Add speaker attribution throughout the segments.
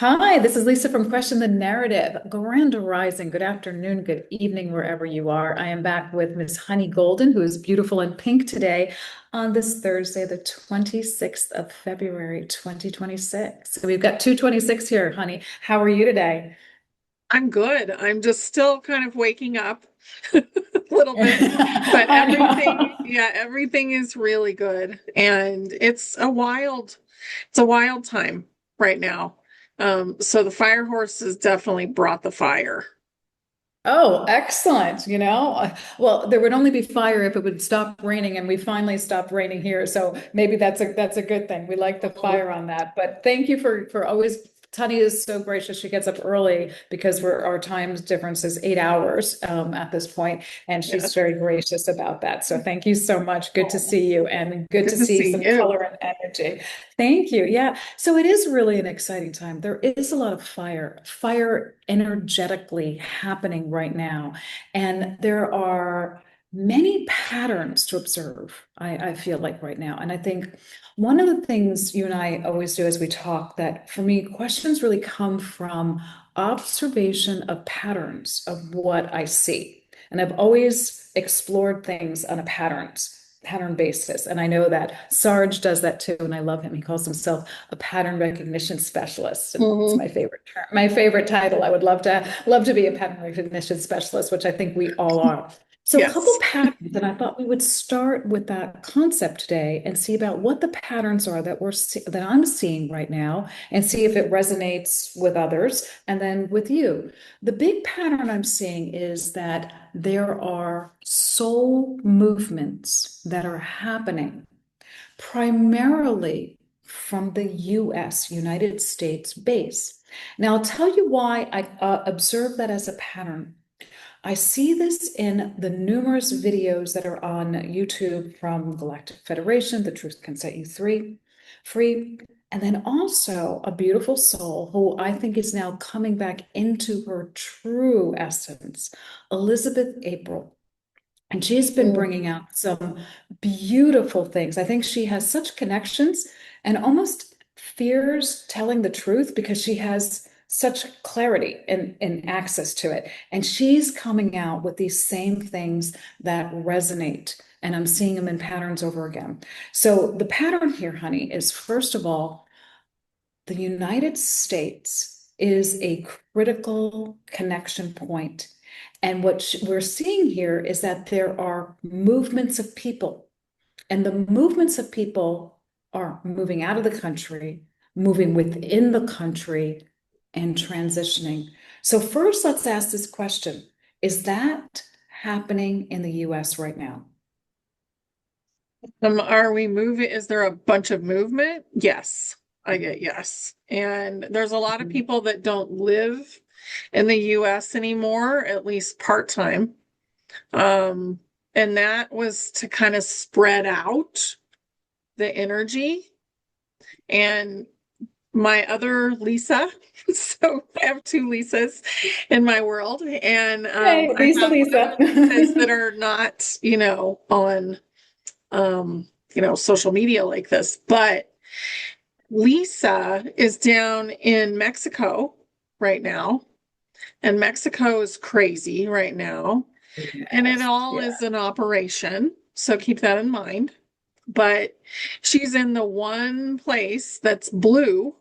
Speaker 1: Hi, this is Lisa from Question the Narrative. Grand Rising, good afternoon, good evening, wherever you are. I am back with Miss Honey Golden, who is beautiful in pink today on this Thursday, the 26th of February, 2026. So we've got 226 here, honey. How are you today?
Speaker 2: I'm good. I'm just still kind of waking up a little bit, but
Speaker 1: I know.
Speaker 2: everything is really good. And it's a wild time right now. So the fire horses definitely brought the fire.
Speaker 1: Oh, excellent. Well, there would only be fire if it would stop raining, and we finally stopped raining here. So maybe that's a good thing. We like the
Speaker 2: Mhm.
Speaker 1: fire on that. But thank you for always. Tani is so gracious. She gets up early because our time difference is 8 hours at this point, and she's
Speaker 2: Yes.
Speaker 1: very gracious about that. So thank you so much. Good to
Speaker 2: Oh,
Speaker 1: see you, and good
Speaker 2: good
Speaker 1: to
Speaker 2: to
Speaker 1: see
Speaker 2: see
Speaker 1: some
Speaker 2: you.
Speaker 1: color and energy. Thank you. Yeah. So it is really an exciting time. There is a lot of fire energetically happening right now. And there are many patterns to observe, I feel like right now. And I think one of the things you and I always do as we talk, that for me, questions really come from observation of patterns of what I see. And I've always explored things on a pattern basis. And I know that Sarge does that too. And I love him. He calls himself a pattern recognition specialist. And it's
Speaker 2: Hmm.
Speaker 1: my favorite term, my favorite title. I would love to be a pattern recognition specialist, which I think we all are. So a couple
Speaker 2: Yes.
Speaker 1: patterns, and I thought we would start with that concept today and see about what the patterns are that I'm seeing right now, and see if it resonates with others and then with you. The big pattern I'm seeing is that there are soul movements that are happening primarily from the US, United States base. Now, I'll tell you why I observe that as a pattern. I see this in the numerous videos that are on YouTube from Galactic Federation, The Truth Can Set You Free, and then also a beautiful soul who I think is now coming back into her true essence, Elizabeth April. And she's been
Speaker 2: Mm.
Speaker 1: bringing out some beautiful things. I think she has such connections and almost fears telling the truth because she has such clarity and access to it. And she's coming out with these same things that resonate. And I'm seeing them in patterns over again. So the pattern here, honey, is first of all, the United States is a critical connection point. And what we're seeing here is that there are movements of people, and the movements of people are moving out of the country, moving within the country, and transitioning. So, first, let's ask this question. Is that happening in the US right now?
Speaker 2: Are we moving? Is there a bunch of movement? Yes, I get yes. And there's a lot of
Speaker 1: Mhm.
Speaker 2: people that don't live in the US anymore, at least part-time. Um, and that was to kind of spread out the energy. And my other Lisa, so I have two Lisas in my world, and
Speaker 1: Hey,
Speaker 2: I
Speaker 1: Lisa,
Speaker 2: have
Speaker 1: Lisa.
Speaker 2: other Lisas that are not, on social media like this. But Lisa is down in Mexico right now, and Mexico is crazy right now, and it
Speaker 1: Yes,
Speaker 2: all
Speaker 1: yeah.
Speaker 2: is an operation. So keep that in mind. But she's in the one place that's blue,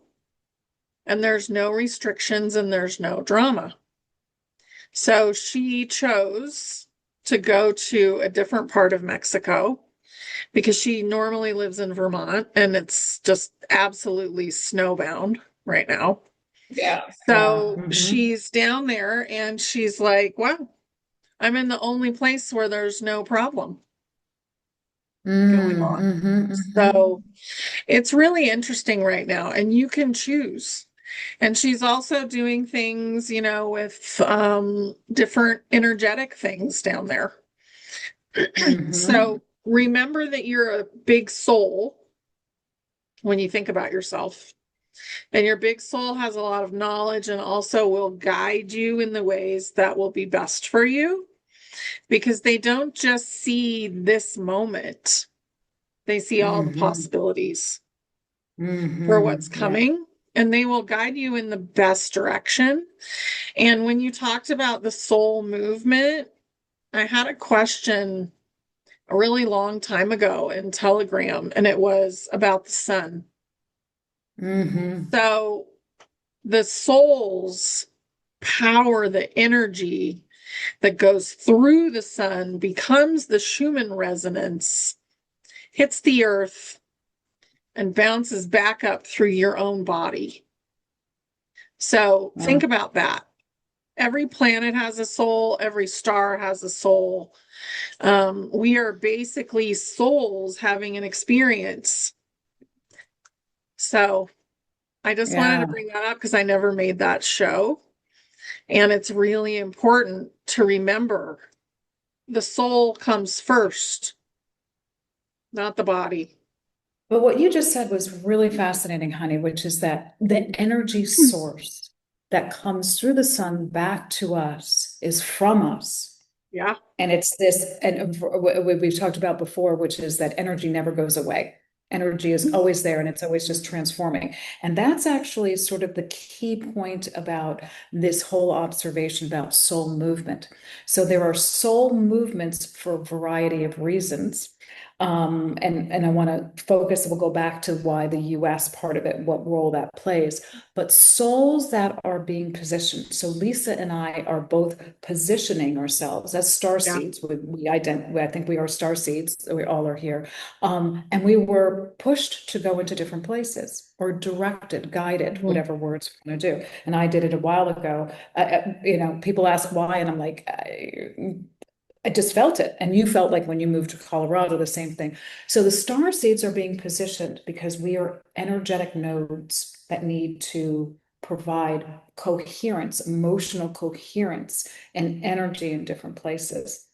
Speaker 2: and there's no restrictions and there's no drama. So she chose to go to a different part of Mexico because she normally lives in Vermont and it's just absolutely snowbound right now.
Speaker 1: Yeah, yeah.
Speaker 2: So she's down there and she's like, wow, I'm in the only place where there's no problem going on. So it's really interesting right now, and you can choose. And she's also doing things, with different energetic things down there.
Speaker 1: Mm-hmm.
Speaker 2: So remember that you're a big soul when you think about yourself. And your big soul has a lot of knowledge and also will guide you in the ways that will be best for you because they don't just see this moment, they see all the
Speaker 1: Mm-hmm.
Speaker 2: possibilities for what's
Speaker 1: Mm-hmm. Yeah.
Speaker 2: coming. and they will guide you in the best direction. And when you talked about the soul movement, I had a question a really long time ago in Telegram, and it was about the sun.
Speaker 1: Hmm.
Speaker 2: So the soul's power, the energy that goes through the sun becomes the Schumann resonance, hits the earth, and bounces back up through your own body. So think about that. Every planet has a soul, every star has a soul. We are basically souls having an experience. So I just wanted to
Speaker 1: Yeah.
Speaker 2: bring that up because I never made that show. And it's really important to remember the soul comes first, not the body.
Speaker 1: But what you just said was really fascinating, honey, which is that the energy source that comes through the sun back to us is from us.
Speaker 2: Yeah.
Speaker 1: And it's this, and we've talked about before, which is that energy never goes away. Energy is always there and it's always just transforming. And that's actually sort of the key point about this whole observation about soul movement. So there are soul movements for a variety of reasons. And I want to focus, we'll go back to why the US part of it, what role that plays, but souls that are being positioned. So Lisa and I are both positioning ourselves as star
Speaker 2: Yeah.
Speaker 1: seeds. I think we are star seeds. We all are here. And we were pushed to go into different places or directed, guided,
Speaker 2: Mhm.
Speaker 1: whatever words we want to do. And I did it a while ago. People ask why, and I'm like, I just felt it. And you felt like when you moved to Colorado, the same thing. So the star seeds are being positioned because we are energetic nodes that need to provide coherence, emotional coherence, and energy in different places.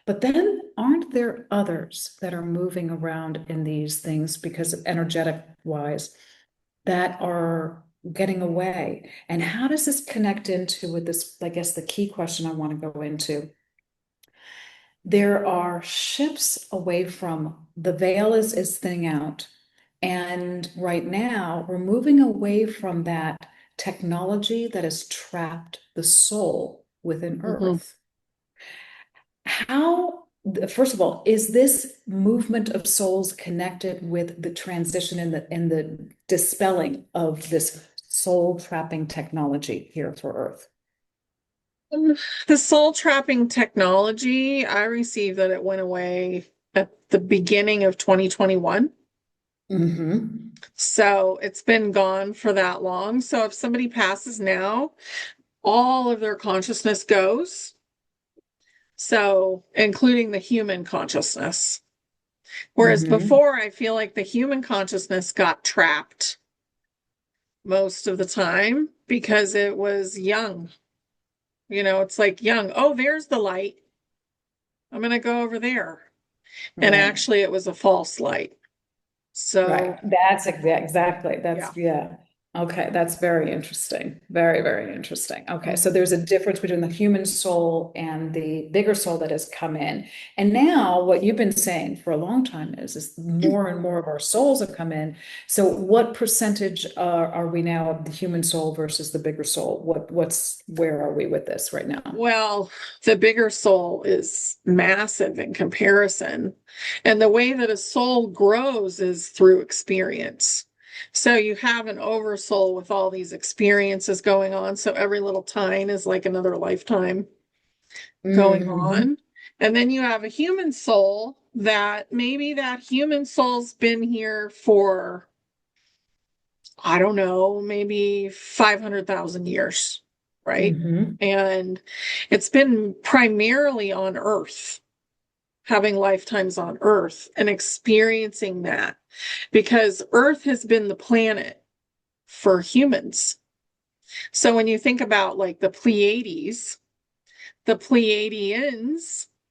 Speaker 1: But then aren't there others that are moving around in these things because of energetic wise that are getting away? And how does this connect into with this, I guess the key question I want to go into? There are shifts away from the veil is thinning out. And right now, we're moving away from that technology that has trapped the soul within
Speaker 2: Mhm.
Speaker 1: Earth. How, first of all, is this movement of souls connected with the transition in the dispelling of this soul trapping technology here for Earth?
Speaker 2: Um, The soul trapping technology, I received that it went away at the beginning of 2021.
Speaker 1: Mm-hmm.
Speaker 2: So it's been gone for that long. So if somebody passes now, all of their consciousness goes. So including the human consciousness. Whereas
Speaker 1: Mm-hmm.
Speaker 2: before, I feel like the human consciousness got trapped most of the time because it was young. It's like young. Oh, there's the light. I'm going to go over there. And
Speaker 1: Right.
Speaker 2: actually, it was a false light.
Speaker 1: Right.
Speaker 2: So,
Speaker 1: That's exactly.
Speaker 2: yeah.
Speaker 1: Yeah. Okay. That's very interesting. Very, very interesting. Okay. So
Speaker 2: Mhm.
Speaker 1: there's a difference between the human soul and the bigger soul that has come in. And now what you've been saying for a long time is more and more of our souls have come in. So what percentage are we now of the human soul versus the bigger soul? Where are we with this right now?
Speaker 2: Well, the bigger soul is massive in comparison. And the way that a soul grows is through experience. So you have an oversoul with all these experiences going on. So every little time is like another lifetime going
Speaker 1: Mm-hmm.
Speaker 2: on. And then you have a human soul that maybe that human soul's been here for, I don't know, maybe 500,000 years, right?
Speaker 1: Mm-hmm.
Speaker 2: And it's been primarily on Earth, having lifetimes on Earth and experiencing that because Earth has been the planet for humans. So when you think about like the Pleiadians,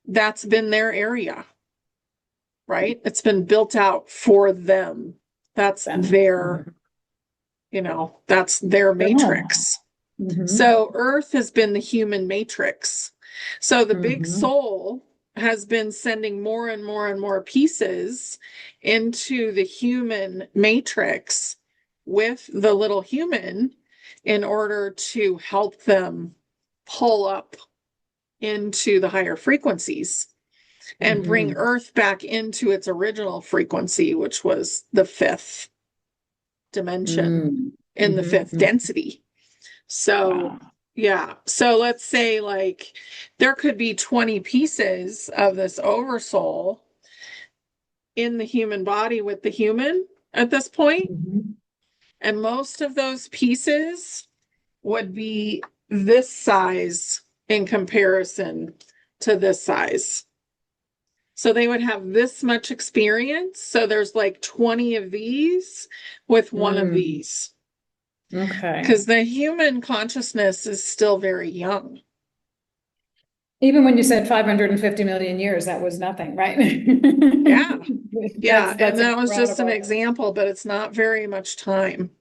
Speaker 2: that's been their area, right? It's been built out for them. That's
Speaker 1: Then.
Speaker 2: their, that's their
Speaker 1: Oh.
Speaker 2: matrix.
Speaker 1: Mm-hmm.
Speaker 2: So Earth has been the human matrix. So the big
Speaker 1: Mm-hmm.
Speaker 2: soul has been sending more and more and more pieces into the human matrix with the little human in order to help them pull up into the higher frequencies and bring
Speaker 1: Hmm.
Speaker 2: Earth back into its original frequency, which was the fifth dimension
Speaker 1: Mm.
Speaker 2: in the fifth
Speaker 1: Hmm.
Speaker 2: density. So,
Speaker 1: Wow.
Speaker 2: yeah. So let's say like there could be 20 pieces of this oversoul in the human body with the human at this point,
Speaker 1: Hmm.
Speaker 2: and most of those pieces would be this size in comparison to this size. So they would have this much experience. So there's like 20 of these with one of
Speaker 1: Mm.
Speaker 2: these.
Speaker 1: Okay.
Speaker 2: Because the human consciousness is still very young.
Speaker 1: Even when you said 550 million years, that was nothing, right?
Speaker 2: Yeah. Yeah. And
Speaker 1: That's
Speaker 2: that was just an
Speaker 1: incredible.
Speaker 2: example, but it's not very much time.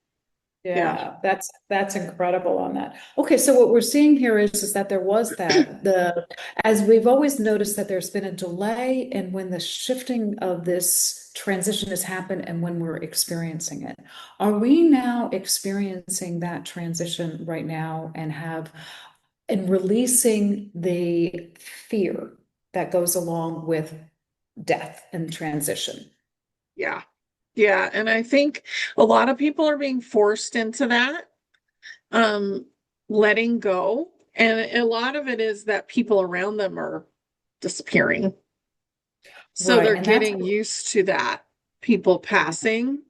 Speaker 2: Yeah.
Speaker 1: Yeah, that's incredible on that. Okay, so what we're seeing here is that there was that the as we've always noticed that there's been a delay in when the shifting of this transition has happened and when we're experiencing it. Are we now experiencing that transition right now and releasing the fear that goes along with death and transition?
Speaker 2: Yeah. Yeah. And I think a lot of people are being forced into that, um, letting go. And a lot of it is that people around them are disappearing. So
Speaker 1: Right,
Speaker 2: they're
Speaker 1: and that's
Speaker 2: getting used to that, people passing.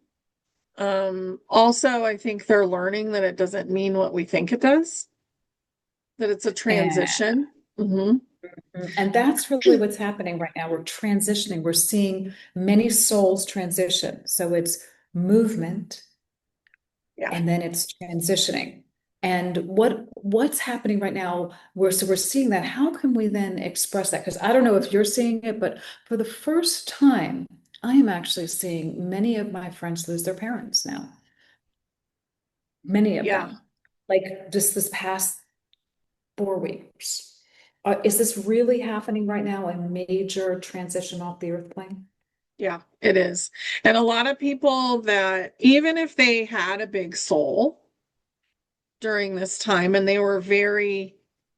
Speaker 2: Also, I think they're learning that it doesn't mean what we think it does, that it's a
Speaker 1: and
Speaker 2: transition. Hmm.
Speaker 1: And that's really what's happening right now. We're transitioning. We're seeing many souls transition. So it's movement
Speaker 2: Yeah.
Speaker 1: and then it's transitioning. And what's happening right now, we're seeing that. How can we then express that? Because I don't know if you're seeing it, but for the first time, I am actually seeing many of my friends lose their parents now. Many of
Speaker 2: Yeah.
Speaker 1: them. Like just this past 4 weeks. Is this really happening right now? A major transition off the earth plane?
Speaker 2: Yeah, it is. And a lot of people that, even if they had a big soul during this time and they were very,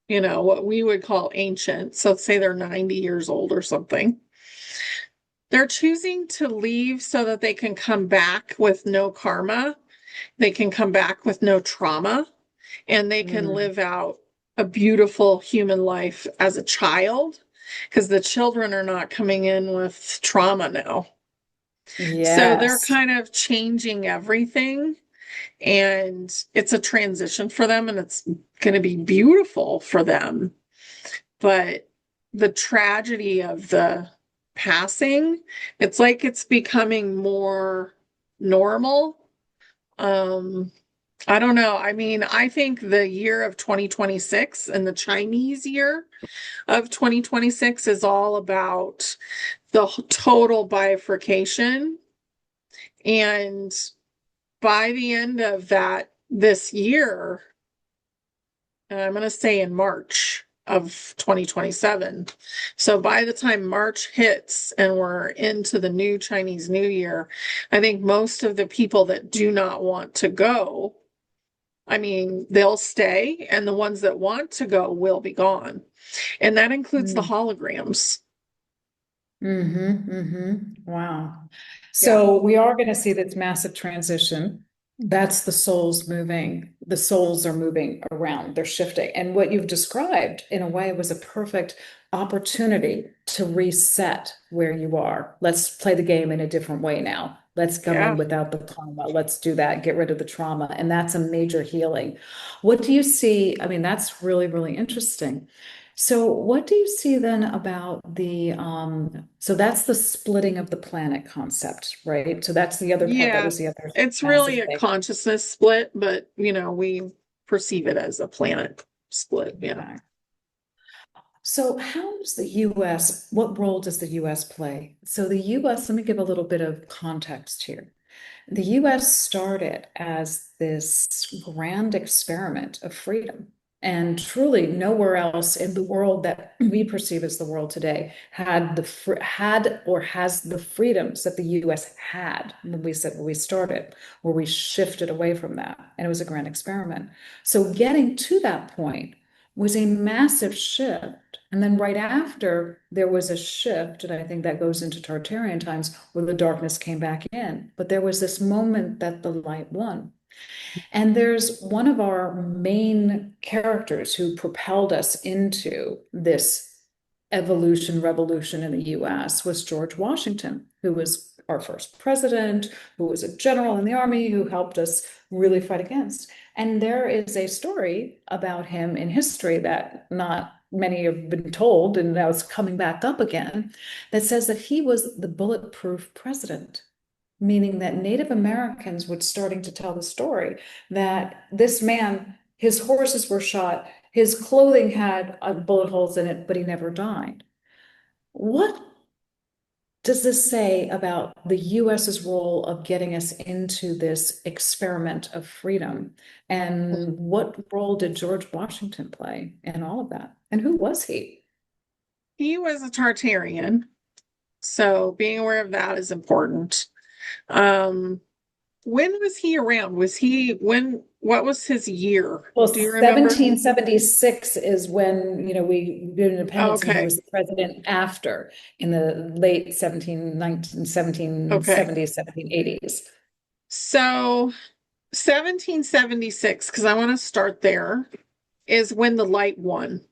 Speaker 2: what we would call ancient, so let's say they're 90 years old or something, they're choosing to leave so that they can come back with no karma. They can come back with no trauma, and they can
Speaker 1: Mm,
Speaker 2: live out a beautiful human life as a child, because the children are not coming in with trauma now. So they're
Speaker 1: yes.
Speaker 2: kind of changing everything, and it's a transition for them, and it's going to be beautiful for them. But the tragedy of the passing, it's like it's becoming more normal. Um, I don't know. I mean, I think the year of 2026 and the Chinese year of 2026 is all about the total bifurcation. And by the end of this year, and I'm going to say in March of 2027. So by the time March hits and we're into the new Chinese New Year, I think most of the people that do not want to go, I mean, they'll stay, and the ones that want to go will be gone. And that includes the
Speaker 1: Mm.
Speaker 2: holograms.
Speaker 1: Mm-hmm, mm-hmm. Wow.
Speaker 2: Yeah.
Speaker 1: So we are going to see this massive transition. That's the souls moving. The souls are moving around. They're shifting. And what you've described, in a way, was a perfect opportunity to reset where you are. Let's play the game in a different way now. Let's come
Speaker 2: Yeah.
Speaker 1: in without the karma. Let's do that. Get rid of the trauma. And that's a major healing. What do you see? I mean, that's really, really interesting. So what do you see then about so that's the splitting of the planet concept, right? So that's the other part. That
Speaker 2: Yeah.
Speaker 1: was the other
Speaker 2: It's really
Speaker 1: massive
Speaker 2: a
Speaker 1: thing.
Speaker 2: consciousness split, but we perceive it as a planet split. Yeah.
Speaker 1: Okay. So how does the US, what role does the US play? So the US, let me give a little bit of context here. The US started as this grand experiment of freedom And truly, nowhere else in the world that we perceive as the world today had or has the freedoms that the U.S. had when we started, where we shifted away from that, and it was a grand experiment. So getting to that point was a massive shift. And then right after, there was a shift, and I think that goes into Tartarian times where the darkness came back in. But there was this moment that the light won. And there's one of our main characters who propelled us into this evolution revolution in the US was George Washington, who was our first president, who was a general in the army, who helped us really fight against. And there is a story about him in history that not many have been told, and now it's coming back up again, that says that he was the bulletproof president, meaning that Native Americans were starting to tell the story that this man, his horses were shot, his clothing had bullet holes in it, but he never died. What does this say about the US's role of getting us into this experiment of freedom? And what role did George Washington play in all of that? And who was he?
Speaker 2: He was a Tartarian, so being aware of that is important. Um, when was he around? What was his year?
Speaker 1: Well,
Speaker 2: Do you remember?
Speaker 1: 1776 is when, we get independence, and he
Speaker 2: Okay.
Speaker 1: was the president after in the late 1770s,
Speaker 2: Okay.
Speaker 1: 1780s.
Speaker 2: So 1776, because I want to start there, is when the light won.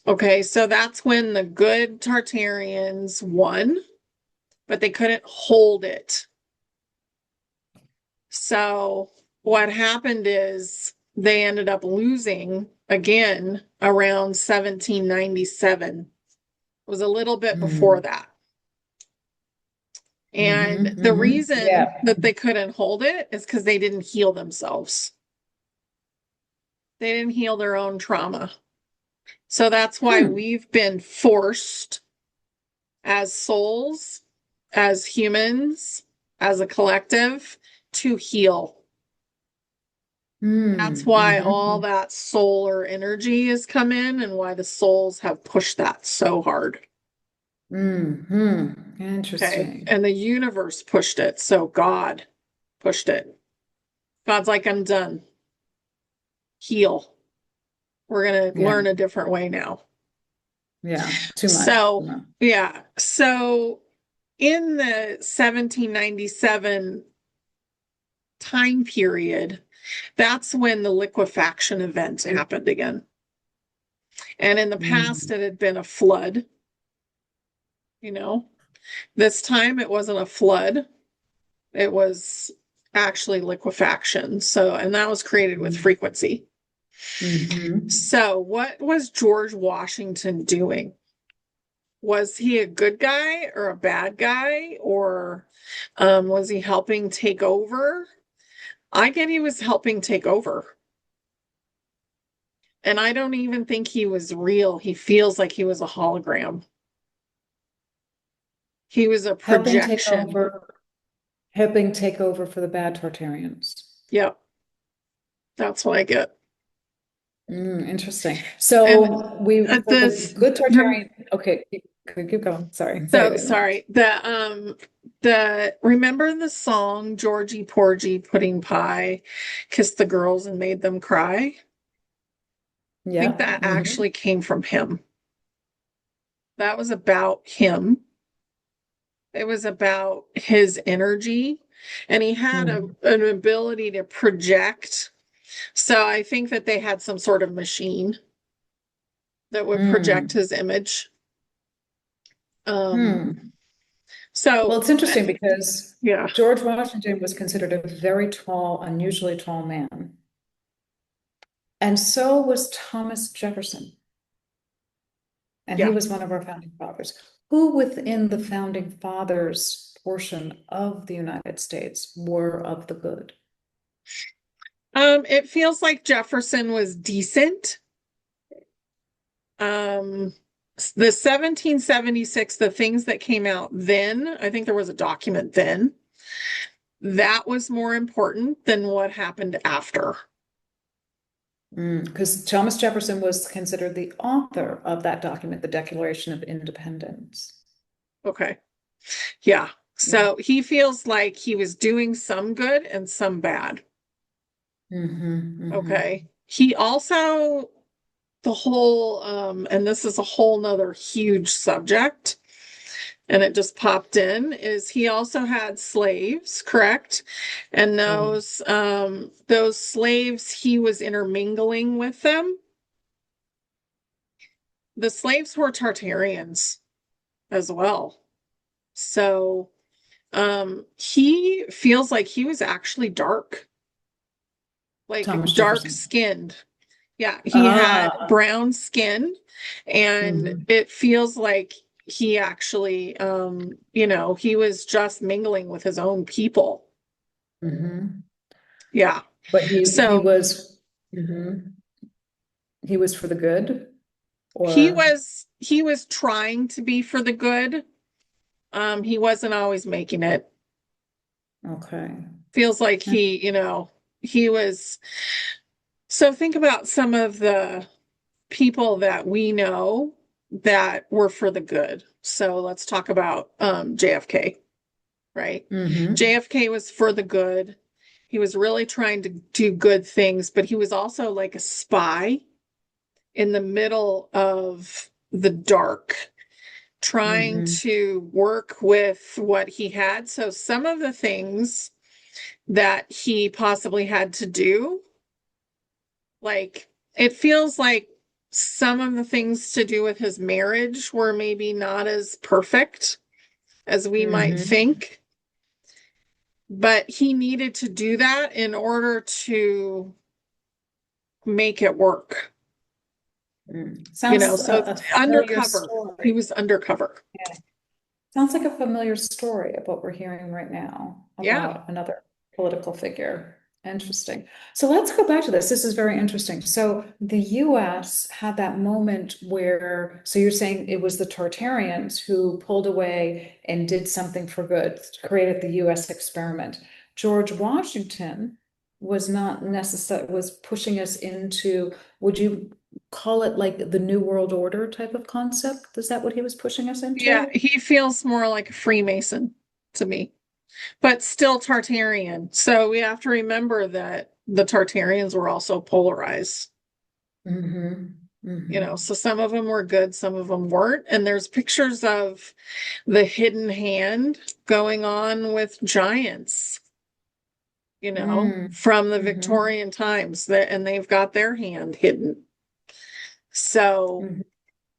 Speaker 2: Okay, so that's when the good Tartarians won, but they couldn't hold it. So what happened is they ended up losing again around 1797. It was a little bit before
Speaker 1: Mm.
Speaker 2: that. And the reason
Speaker 1: Yeah.
Speaker 2: that they couldn't hold it is because they didn't heal themselves. They didn't heal their own trauma. So that's why
Speaker 1: Hmm.
Speaker 2: we've been forced as souls, as humans, as a collective to heal. That's
Speaker 1: Hmm.
Speaker 2: why all
Speaker 1: Hmm.
Speaker 2: that solar energy has come in and why the souls have pushed that so hard.
Speaker 1: Hmm.
Speaker 2: Okay.
Speaker 1: Interesting.
Speaker 2: And the universe pushed it. So God pushed it. God's like, I'm done. Heal. We're going to
Speaker 1: Yeah.
Speaker 2: learn a different way now.
Speaker 1: Yeah. Too much.
Speaker 2: So,
Speaker 1: Too much.
Speaker 2: yeah. So in the 1797 time period, that's when the liquefaction event happened again. And in the past,
Speaker 1: Mm.
Speaker 2: it had been a flood, you know. This time it wasn't a flood, it was actually liquefaction. So, and that was created with frequency.
Speaker 1: Mm-hmm.
Speaker 2: So, what was George Washington doing? Was he a good guy or a bad guy? Or was he helping take over? I get he was helping take over. And I don't even think he was real. He feels like he was a hologram. He was a
Speaker 1: Helping take
Speaker 2: projection.
Speaker 1: over, helping take over for the bad Tartarians.
Speaker 2: Yep, that's what I get.
Speaker 1: Interesting.
Speaker 2: And
Speaker 1: So
Speaker 2: at
Speaker 1: for the
Speaker 2: this,
Speaker 1: good Tartarian, okay, keep going. Sorry, sorry
Speaker 2: so
Speaker 1: to interrupt.
Speaker 2: sorry. The remember the song Georgie Porgy Pudding Pie kissed the girls and made them cry? I think
Speaker 1: Yeah.
Speaker 2: that actually came from him. That was about him. It was about his energy, and he had
Speaker 1: Hmm.
Speaker 2: an ability to project. So I think that they had some sort of machine that would project
Speaker 1: Hmm.
Speaker 2: his image. Um,
Speaker 1: Hmm. Well,
Speaker 2: so
Speaker 1: it's interesting because
Speaker 2: yeah,
Speaker 1: George Washington was considered a very tall, unusually tall man. And so was Thomas Jefferson. And he
Speaker 2: yeah.
Speaker 1: was one of our founding fathers. Who within the founding fathers portion of the United States were of the good?
Speaker 2: It feels like Jefferson was decent. Um, the 1776, the things that came out then, I think there was a document then, that was more important than what happened after.
Speaker 1: Because Thomas Jefferson was considered the author of that document, the Declaration of Independence.
Speaker 2: Okay. Yeah.
Speaker 1: Yeah.
Speaker 2: So he feels like he was doing some good and some bad.
Speaker 1: Mm-hmm.
Speaker 2: Okay. He also, the whole, and this is a whole nother huge subject, and it just popped in, is he also had slaves, correct? And
Speaker 1: Mm-hmm.
Speaker 2: those slaves, he was intermingling with them. The slaves were Tartarians as well. So he feels like he was actually dark, like
Speaker 1: Thomas
Speaker 2: dark
Speaker 1: Jefferson.
Speaker 2: skinned. Yeah, he had
Speaker 1: Ah.
Speaker 2: brown skin, and
Speaker 1: Mm-hmm.
Speaker 2: it feels like he actually, he was just mingling with his own people.
Speaker 1: Mm-hmm.
Speaker 2: Yeah.
Speaker 1: But he
Speaker 2: So
Speaker 1: was, mhm. He was for the good,
Speaker 2: he
Speaker 1: or
Speaker 2: was he was trying to be for the good. He wasn't always making it.
Speaker 1: okay.
Speaker 2: Feels like he was. So think about some of the people that we know that were for the good. So let's talk about JFK, right?
Speaker 1: Mm-hmm.
Speaker 2: JFK was for the good. He was really trying to do good things, but he was also like a spy in the middle of the dark, trying
Speaker 1: Mm-hmm.
Speaker 2: to work with what he had. So some of the things that he possibly had to do, like it feels like some of the things to do with his marriage were maybe not as perfect as we might
Speaker 1: Mm-hmm.
Speaker 2: think, but he needed to do that in order to make it work.
Speaker 1: Sounds
Speaker 2: So
Speaker 1: a familiar
Speaker 2: undercover. He
Speaker 1: story.
Speaker 2: was undercover.
Speaker 1: Yeah. Sounds like a familiar story of what we're hearing right now
Speaker 2: Yeah.
Speaker 1: about another political figure. Interesting. So let's go back to this. This is very interesting. So the US had that moment where, so you're saying it was the Tartarians who pulled away and did something for good, created the US experiment. George Washington was not necessarily, was pushing us into, would you call it like the New World Order type of concept? Is that what he was pushing us
Speaker 2: Yeah.
Speaker 1: into?
Speaker 2: He feels more like a Freemason to me, but still Tartarian. So we have to remember that the Tartarians were also polarized.
Speaker 1: Mm-hmm. Mm-hmm.
Speaker 2: So some of them were good, some of them weren't. And there's pictures of the hidden hand going on with giants,
Speaker 1: Mm.
Speaker 2: from the
Speaker 1: Mm-hmm.
Speaker 2: Victorian times that, and they've got their hand hidden. So
Speaker 1: Mm-hmm.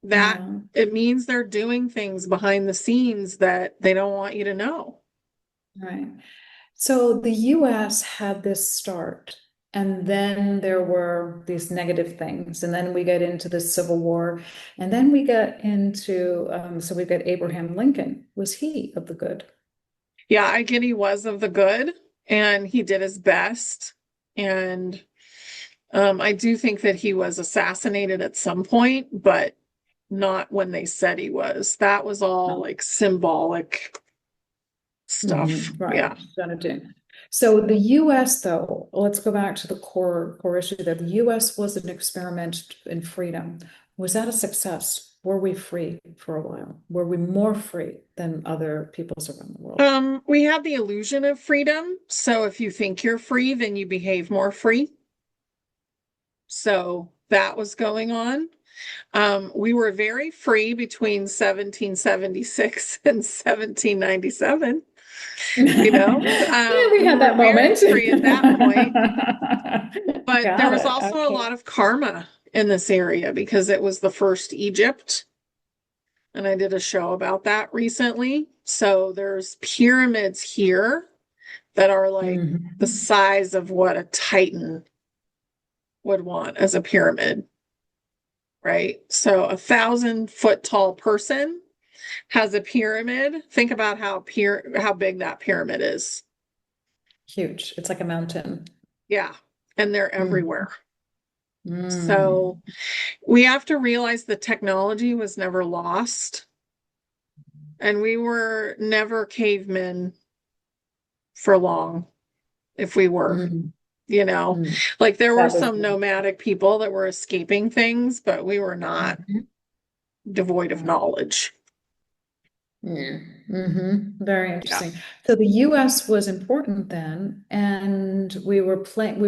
Speaker 2: that
Speaker 1: Yeah.
Speaker 2: it means they're doing things behind the scenes that they don't want you to know.
Speaker 1: Right. So the US had this start, and then there were these negative things, and then we get into the Civil War, and then we get into, so we've got Abraham Lincoln. Was he of the good?
Speaker 2: Yeah, I get he was of the good and he did his best. And I do think that he was assassinated at some point, but not when they said he was. That was all
Speaker 1: No.
Speaker 2: like symbolic stuff.
Speaker 1: Right.
Speaker 2: Yeah.
Speaker 1: Gonna do. So the US, though, let's go back to the core issue there. The US was an experiment in freedom. Was that a success? Were we free for a while? Were we more free than other peoples around the world?
Speaker 2: We have the illusion of freedom. So if you think you're free, then you behave more free. So that was going on. We were very free between 1776 and 1797.
Speaker 1: Yeah, we
Speaker 2: We
Speaker 1: had
Speaker 2: were
Speaker 1: that
Speaker 2: very
Speaker 1: moment.
Speaker 2: free at that point, but there
Speaker 1: Got
Speaker 2: was
Speaker 1: it.
Speaker 2: also a
Speaker 1: Okay.
Speaker 2: lot of karma in this area because it was the first Egypt. And I did a show about that recently. So there's pyramids here that are like the
Speaker 1: Mhm.
Speaker 2: size of what a Titan would want as a pyramid, right? So 1,000 foot tall person has a pyramid. Think about how big that pyramid is.
Speaker 1: Huge. It's like a mountain.
Speaker 2: Yeah, and they're
Speaker 1: Mm.
Speaker 2: everywhere.
Speaker 1: Mm.
Speaker 2: So we have to realize the technology was never lost, and we were never cavemen for long, if we were.
Speaker 1: Mm.
Speaker 2: you know.
Speaker 1: Mm.
Speaker 2: Like there were
Speaker 1: That was
Speaker 2: some nomadic people that were escaping things, but we were not
Speaker 1: Mhm.
Speaker 2: devoid of
Speaker 1: Right.
Speaker 2: knowledge.
Speaker 1: Yeah. Very
Speaker 2: Yeah.
Speaker 1: interesting. So the US was important then, and we were playing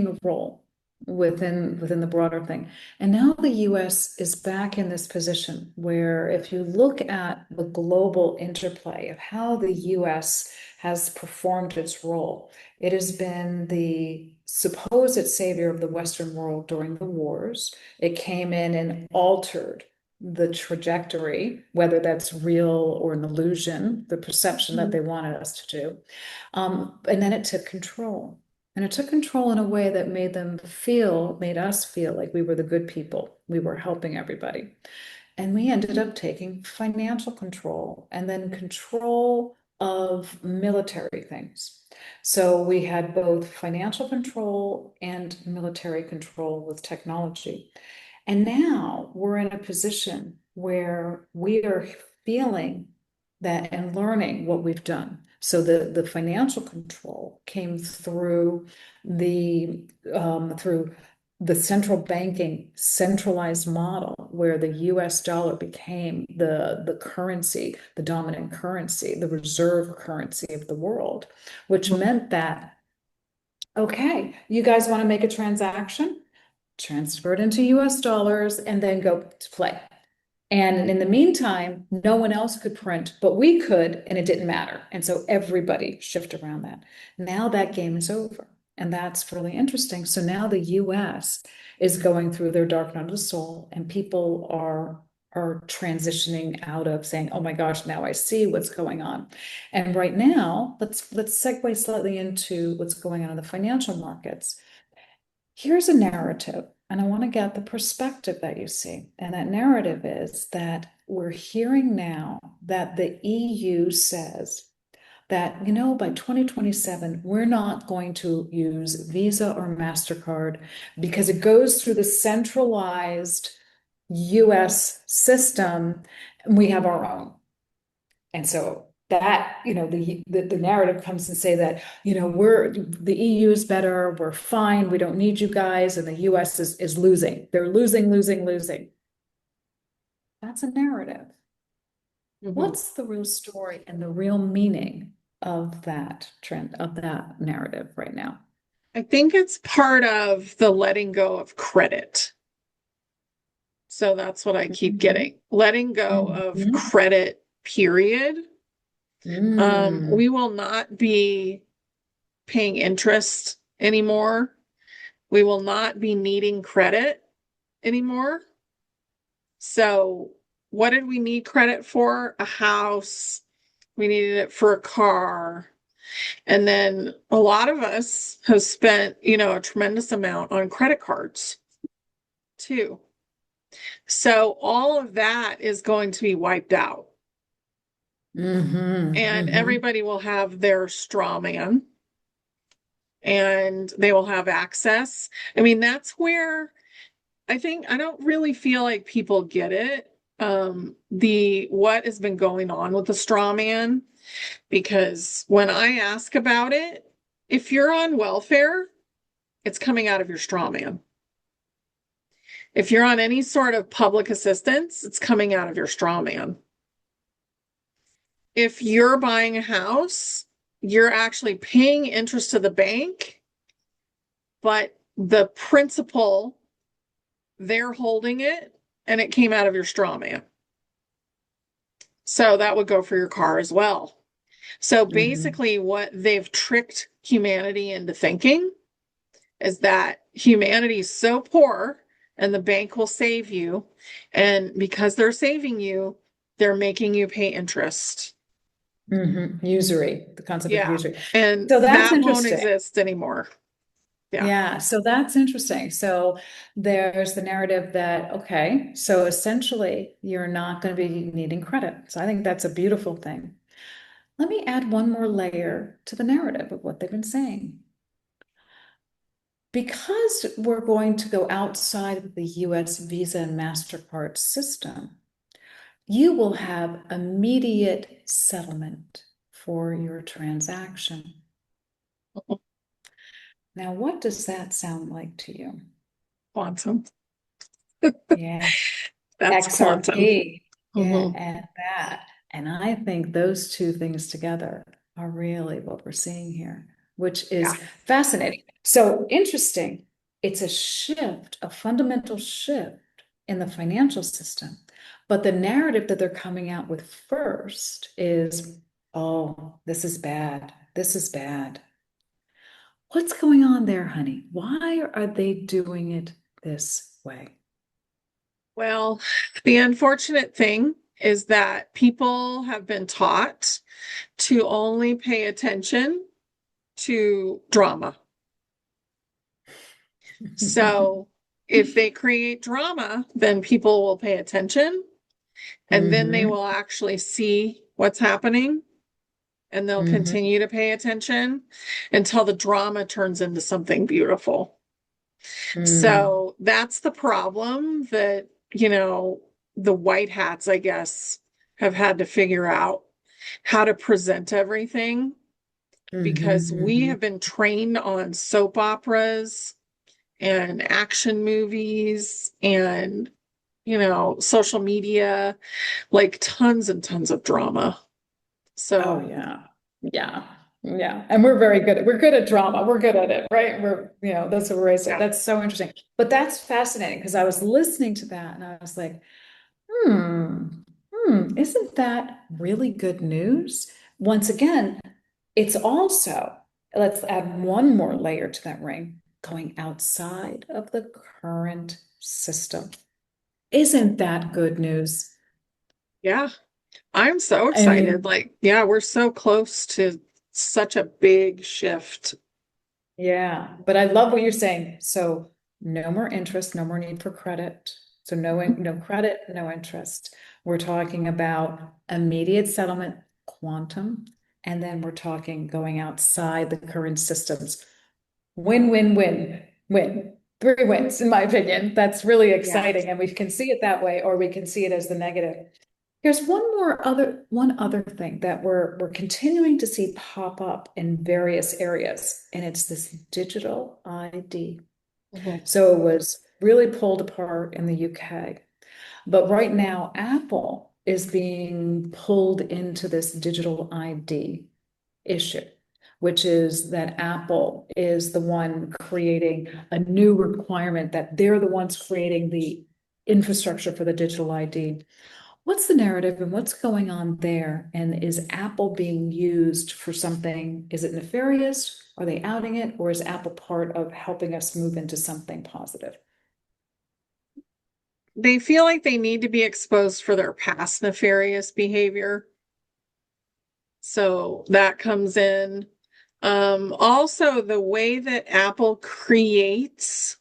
Speaker 1: a role within the broader thing. And now the US is back in this position where if you look at the global interplay of how the US has performed its role, it has been the supposed savior of the Western world during the wars. It came in and altered the trajectory, whether that's real or an illusion, the perception that
Speaker 2: Mhm.
Speaker 1: they wanted us to do. And then it took control. And it took control in a way that made us feel like we were the good people. We were helping everybody. And we ended up taking financial control and then control of military things. So we had both financial control and military control with technology. And now we're in a position where we are feeling that and learning what we've done. So the financial control came through the central banking centralized model where the US dollar became the currency, the dominant currency, the reserve currency of the world, which meant that, okay, you guys want to make a transaction? Transfer it into US dollars and then go to play. And in the meantime, no one else could print, but we could, and it didn't matter. And so everybody shifted around that. Now that game is over. And that's really interesting. So now the US is going through their dark night of the soul, and people are transitioning out of saying, oh my gosh, now I see what's going on. And right now, let's segue slightly into what's going on in the financial markets. Here's a narrative, and I want to get the perspective that you see. And that narrative is that we're hearing now that the EU says that, by 2027, we're not going to use Visa or MasterCard because it goes through the centralized US system, and we have our own. And so that, the narrative comes and say that, the EU is better, we're fine, we don't need you guys, and the US is losing. They're losing, losing, losing. That's a narrative.
Speaker 2: Mhm.
Speaker 1: What's the real story and the real meaning of that trend, of that narrative right now?
Speaker 2: I think it's part of the letting go of credit. So that's what I keep
Speaker 1: Mhm.
Speaker 2: getting. Letting go of
Speaker 1: Mhm.
Speaker 2: credit, period.
Speaker 1: Mm.
Speaker 2: We will not be paying interest anymore. We will not be needing credit anymore. So, what did we need credit for? A house. We needed it for a car. And then a lot of us have spent, a tremendous amount on credit cards too. So, all of that is going to be wiped out.
Speaker 1: Hmm.
Speaker 2: And
Speaker 1: Hmm.
Speaker 2: everybody will have their straw man and they will have access. I mean, that's where I don't really feel like people get it. The what has been going on with the straw man, because when I ask about it, if you're on welfare, it's coming out of your straw man. If you're on any sort of public assistance, it's coming out of your straw man. If you're buying a house, you're actually paying interest to the bank, but the principal, they're holding it and it came out of your straw man. So that would go for your car as well. So
Speaker 1: Hmm.
Speaker 2: basically, what they've tricked humanity into thinking is that humanity is so poor and the bank will save you. And because they're saving you, they're making you pay interest.
Speaker 1: Usury, the concept of
Speaker 2: Yeah.
Speaker 1: usury.
Speaker 2: And
Speaker 1: So that's
Speaker 2: that won't
Speaker 1: interesting.
Speaker 2: exist anymore. Yeah.
Speaker 1: Yeah, so that's interesting. So there's the narrative that, okay, so essentially you're not going to be needing credit. So I think that's a beautiful thing. Let me add one more layer to the narrative of what they've been saying. Because we're going to go outside of the US Visa and MasterCard system, you will have immediate settlement for your transaction. Now, what does that sound like to you?
Speaker 2: Quantum.
Speaker 1: Yeah,
Speaker 2: That's quantum.
Speaker 1: XRP. Yeah,
Speaker 2: Hmm.
Speaker 1: and that. And I think those two things together are really what we're seeing here, which
Speaker 2: Yeah.
Speaker 1: is fascinating. So interesting. It's a shift, a fundamental shift in the financial system. But the narrative that they're coming out with first is, oh, this is bad. This is bad. What's going on there, honey? Why are they doing it this way?
Speaker 2: Well, the unfortunate thing is that people have been taught to only pay attention to drama. So if they create drama, then people will pay attention and then they
Speaker 1: Hmm.
Speaker 2: will actually see what's happening and they'll
Speaker 1: Hmm.
Speaker 2: continue to pay attention until the drama turns into something beautiful.
Speaker 1: Mm.
Speaker 2: So that's the problem that, the white hats, I guess, have had to figure out how to present everything because
Speaker 1: Hmm.
Speaker 2: we
Speaker 1: Hmm.
Speaker 2: have been trained on soap operas and action movies and, social media, like tons and tons of drama.
Speaker 1: Oh
Speaker 2: So,
Speaker 1: yeah. Yeah. Yeah. And we're good at drama. We're good at it, right? That's what we're raised at.
Speaker 2: yeah.
Speaker 1: That's so interesting. But that's fascinating because I was listening to that and I was like, hmm, isn't that really good news? Once again, it's also, let's add one more layer to that ring, going outside of the current system. Isn't that good news?
Speaker 2: Yeah. I'm so
Speaker 1: I
Speaker 2: excited.
Speaker 1: mean,
Speaker 2: Like, yeah, we're so close to such a big shift.
Speaker 1: yeah, but I love what you're saying. So no more interest, no more need for credit. So no credit, no interest. We're talking about immediate settlement, quantum, and then we're talking going outside the current systems. Win, win, win, win. Three wins, in my opinion. That's really
Speaker 2: Yeah.
Speaker 1: exciting, and we can see it that way, or we can see it as the negative. Here's one other thing that we're continuing to see pop up in various areas, and it's this digital ID.
Speaker 2: Mhm.
Speaker 1: So it was really pulled apart in the UK, but right now Apple is being pulled into this digital ID issue, which is that Apple is the one creating a new requirement that they're the ones creating the infrastructure for the digital ID. What's the narrative and what's going on there? And is Apple being used for something? Is it nefarious? Are they outing it? Or is Apple part of helping us move into something positive?
Speaker 2: They feel like they need to be exposed for their past nefarious behavior. So that comes in. Also, the way that Apple creates,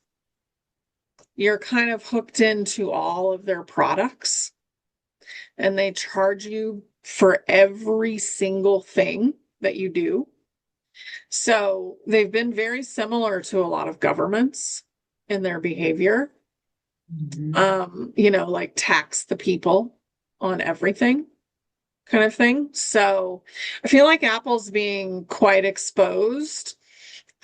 Speaker 2: you're kind of hooked into all of their products and they charge you for every single thing that you do. So they've been very similar to a lot of governments in their behavior.
Speaker 1: Mhm.
Speaker 2: Like tax the people on everything kind of thing. So I feel like Apple's being quite exposed.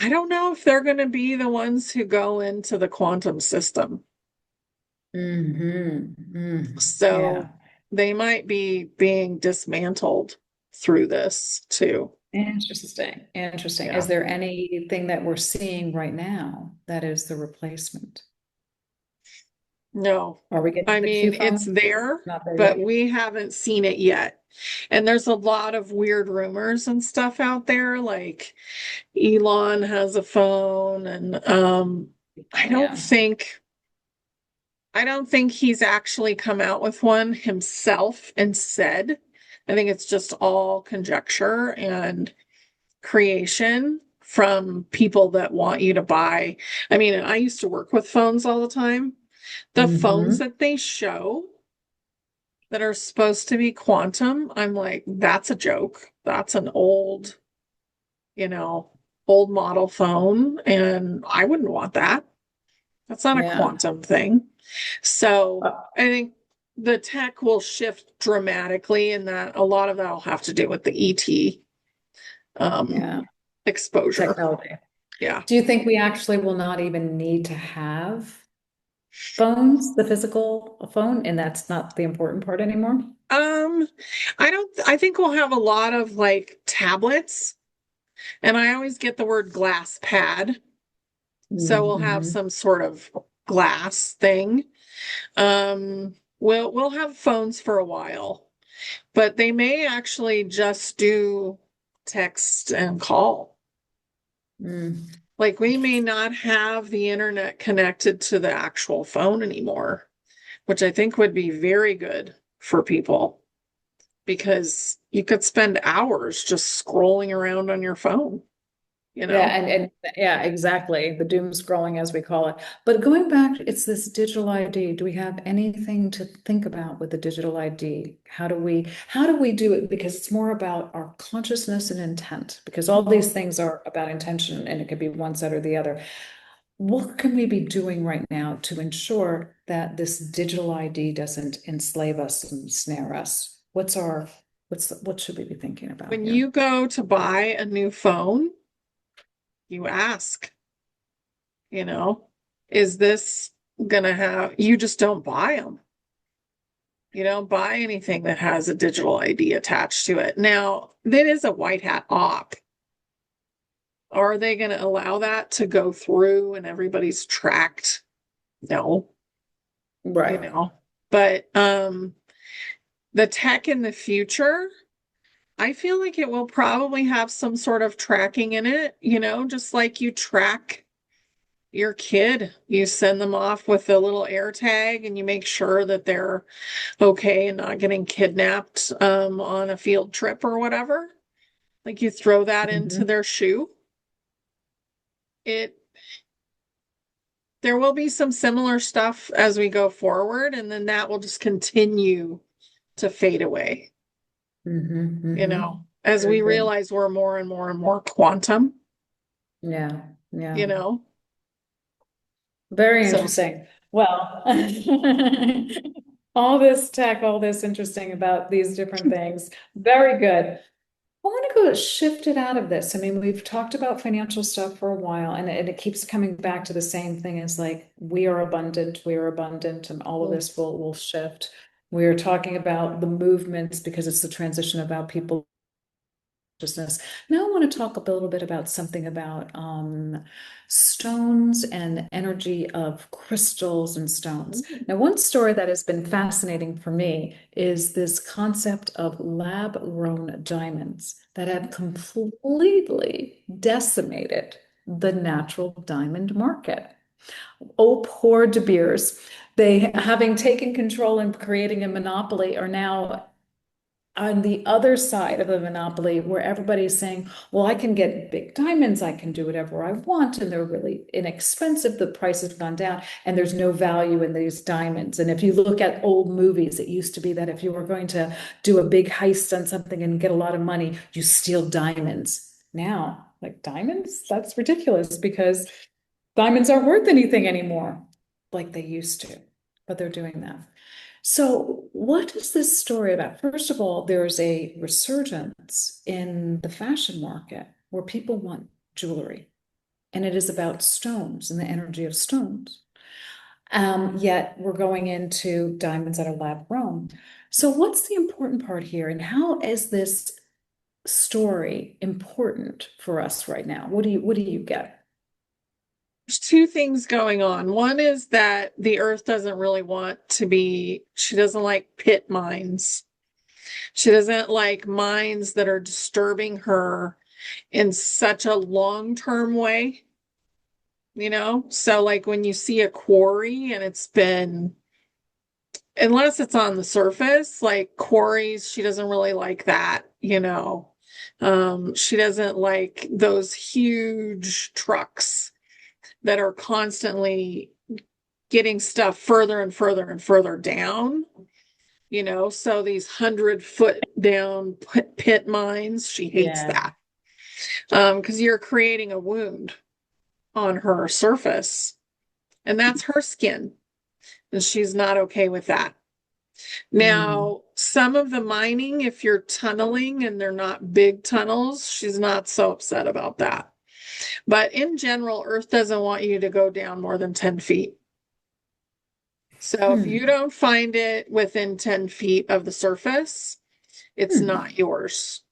Speaker 2: I don't know if they're going to be the ones who go into the quantum system.
Speaker 1: Mhm.
Speaker 2: So
Speaker 1: Yeah.
Speaker 2: they might be being dismantled through this too.
Speaker 1: Interesting. Interesting.
Speaker 2: Yeah.
Speaker 1: Is there anything that we're seeing right now that is the replacement?
Speaker 2: No,
Speaker 1: Are we getting
Speaker 2: I
Speaker 1: the Q
Speaker 2: mean, it's
Speaker 1: phone?
Speaker 2: there,
Speaker 1: Not there
Speaker 2: but
Speaker 1: yet.
Speaker 2: we haven't seen it yet. And there's a lot of weird rumors and stuff out there, like Elon has a phone, and I don't
Speaker 1: Yeah.
Speaker 2: think I don't think he's actually come out with one himself and said. I think it's just all conjecture and creation from people that want you to buy. I mean, I used to work with phones all the time. The phones
Speaker 1: Hmm.
Speaker 2: that they show that are supposed to be quantum, I'm like, that's a joke. That's an you know, old model phone, and I wouldn't want that. That's not a
Speaker 1: Yeah.
Speaker 2: quantum thing. So
Speaker 1: Uh,
Speaker 2: I think the tech will shift dramatically, and that a lot of that will have to do with the ET um,
Speaker 1: yeah.
Speaker 2: exposure.
Speaker 1: Technology.
Speaker 2: Yeah.
Speaker 1: Do you think we actually will not even need to have phones, the physical phone, and that's not the important part anymore?
Speaker 2: Um, I think we'll have a lot of like tablets, and I always get the word glass pad. So we'll have
Speaker 1: Mm-hmm.
Speaker 2: some sort of glass thing. We'll have phones for a while, but they may actually just do text and call.
Speaker 1: Mm.
Speaker 2: Like we may not have the internet connected to the actual phone anymore, which I think would be very good for people because you could spend hours just scrolling around on your phone, you
Speaker 1: Yeah,
Speaker 2: know?
Speaker 1: and yeah, exactly. The doom scrolling, as we call it. But going back, it's this digital ID. Do we have anything to think about with the digital ID? How do we do it? Because it's more about our consciousness and intent, because all these things are about intention and it could be one side or the other. What can we be doing right now to ensure that this digital ID doesn't enslave us and snare us? What should we be thinking about
Speaker 2: When
Speaker 1: here?
Speaker 2: you go to buy a new phone, you ask, you know, is this gonna have, you just don't buy them. You don't buy anything that has a digital ID attached to it. Now, that is a white hat op. Are they going to allow that to go through and everybody's tracked? No, you
Speaker 1: Right.
Speaker 2: know. But the tech in the future, I feel like it will probably have some sort of tracking in it, just like you track your kid. You send them off with a little air tag and you make sure that they're okay and not getting kidnapped on a field trip or whatever. Like you throw that into
Speaker 1: Mhm.
Speaker 2: their shoe. It There will be some similar stuff as we go forward, and then that will just continue to fade away,
Speaker 1: Mm-hmm, mm-hmm.
Speaker 2: as
Speaker 1: Very
Speaker 2: we
Speaker 1: good.
Speaker 2: realize we're more and more and more quantum,
Speaker 1: Yeah,
Speaker 2: you
Speaker 1: yeah.
Speaker 2: know.
Speaker 1: Very
Speaker 2: So
Speaker 1: interesting. Well, all this tech, all this interesting about these different things. Very good. I want to go shift it out of this. I mean, we've talked about financial stuff for a while, and it keeps coming back to the same thing as like we are abundant, and all of this will shift. We're talking about the movements because it's the transition about people consciousness. Now I want to talk a little bit about something about stones and energy of crystals and stones. Now, one story that has been fascinating for me is this concept of lab-grown diamonds that have completely decimated the natural diamond market. Oh, poor De Beers. They, having taken control and creating a monopoly, are now on the other side of the monopoly where everybody's saying, well, I can get big diamonds, I can do whatever I want, and they're really inexpensive. The price has gone down, and there's no value in these diamonds. And if you look at old movies, it used to be that if you were going to do a big heist on something and get a lot of money, you steal diamonds. Now, like diamonds, that's ridiculous because diamonds aren't worth anything anymore like they used to, but they're doing that. So, what is this story about? First of all, there's a resurgence in the fashion market where people want jewelry, and it is about stones and the energy of stones. Yet we're going into diamonds that are lab grown. So, what's the important part here, and how is this story important for us right now? What do you get?
Speaker 2: there's two things going on. One is that the earth doesn't really want to be, she doesn't like pit mines. She doesn't like mines that are disturbing her in such a long-term way. So like when you see a quarry and it's been, unless it's on the surface, like quarries, she doesn't really like that. She doesn't like those huge trucks that are constantly getting stuff further and further and further down. So these 100-foot down pit mines, she hates
Speaker 1: Yeah.
Speaker 2: that. Because you're creating a wound on her surface, and that's her skin, and she's not okay with that.
Speaker 1: Mm.
Speaker 2: Now, some of the mining, if you're tunneling and they're not big tunnels, she's not so upset about that. But in general, Earth doesn't want you to go down more than 10 feet. So if you
Speaker 1: Hmm.
Speaker 2: don't find it within 10 feet of the surface, it's
Speaker 1: Hmm.
Speaker 2: not yours.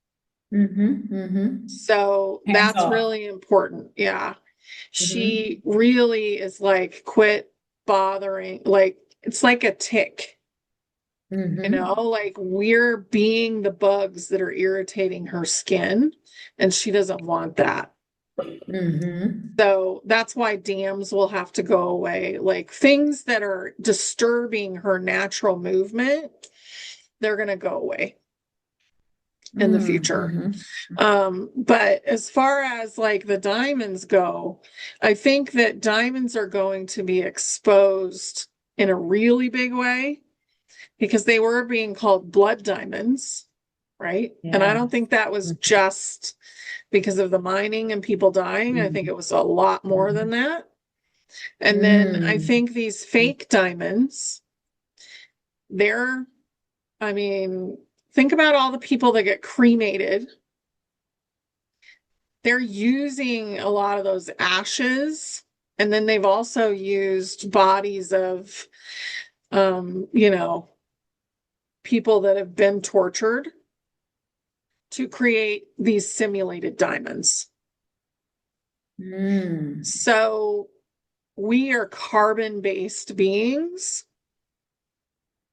Speaker 1: Mm-hmm.
Speaker 2: So
Speaker 1: Hands
Speaker 2: that's
Speaker 1: off.
Speaker 2: really important. Yeah.
Speaker 1: Mm-hmm.
Speaker 2: She really is like, quit bothering. Like, it's like a tick,
Speaker 1: Mm-hmm.
Speaker 2: like we're being the bugs that are irritating her skin, and she doesn't want that.
Speaker 1: Mm-hmm.
Speaker 2: So that's why dams will have to go away. Like things that are disturbing her natural movement, they're going to go away in the future.
Speaker 1: Mm-hmm.
Speaker 2: But as far as like the diamonds go, I think that diamonds are going to be exposed in a really big way because they were being called blood diamonds, right? And I
Speaker 1: Yeah.
Speaker 2: don't think that was just because of the mining and people dying. I think
Speaker 1: Mm-hmm.
Speaker 2: it was a lot more than that. And then I
Speaker 1: Mm-hmm.
Speaker 2: think these fake diamonds, they're, I mean, think about all the people that get cremated. They're using a lot of those ashes. And then they've also used bodies of, you know, people that have been tortured to create these simulated diamonds.
Speaker 1: Mm.
Speaker 2: So we are carbon-based beings.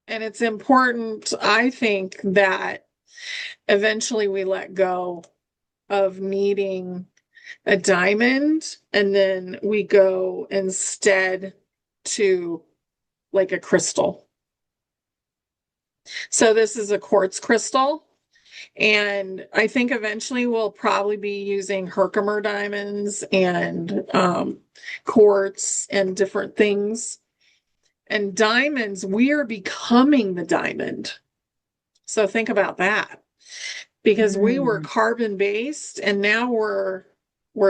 Speaker 2: And it's important, I think, that eventually we let go of needing a diamond and then we go instead to like a crystal. So this is a quartz crystal. And I think eventually we'll probably be using Herkimer diamonds and quartz and different things. And diamonds, we are becoming the diamond. So think about that. Because we were
Speaker 1: Mm.
Speaker 2: carbon based and now we're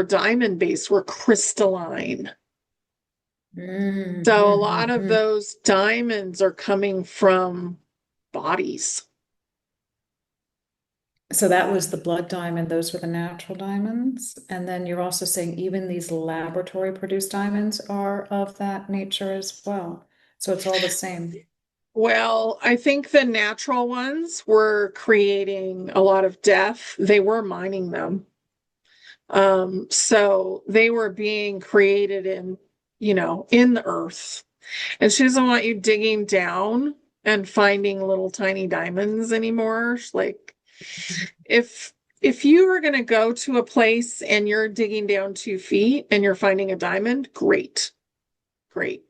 Speaker 2: diamond based, we're crystalline. So a lot of
Speaker 1: Mm-hmm.
Speaker 2: those diamonds are coming from bodies.
Speaker 1: So that was the blood diamond. Those were the natural diamonds. And then you're also saying even these laboratory produced diamonds are of that nature as well. So it's all the same.
Speaker 2: Well, I think the natural ones were creating a lot of death. They were mining them. So they were being created in the earth. And she doesn't want you digging down and finding little tiny diamonds anymore. Like if if you are going to go to a place and you're digging down 2 feet and you're finding a diamond, great, great.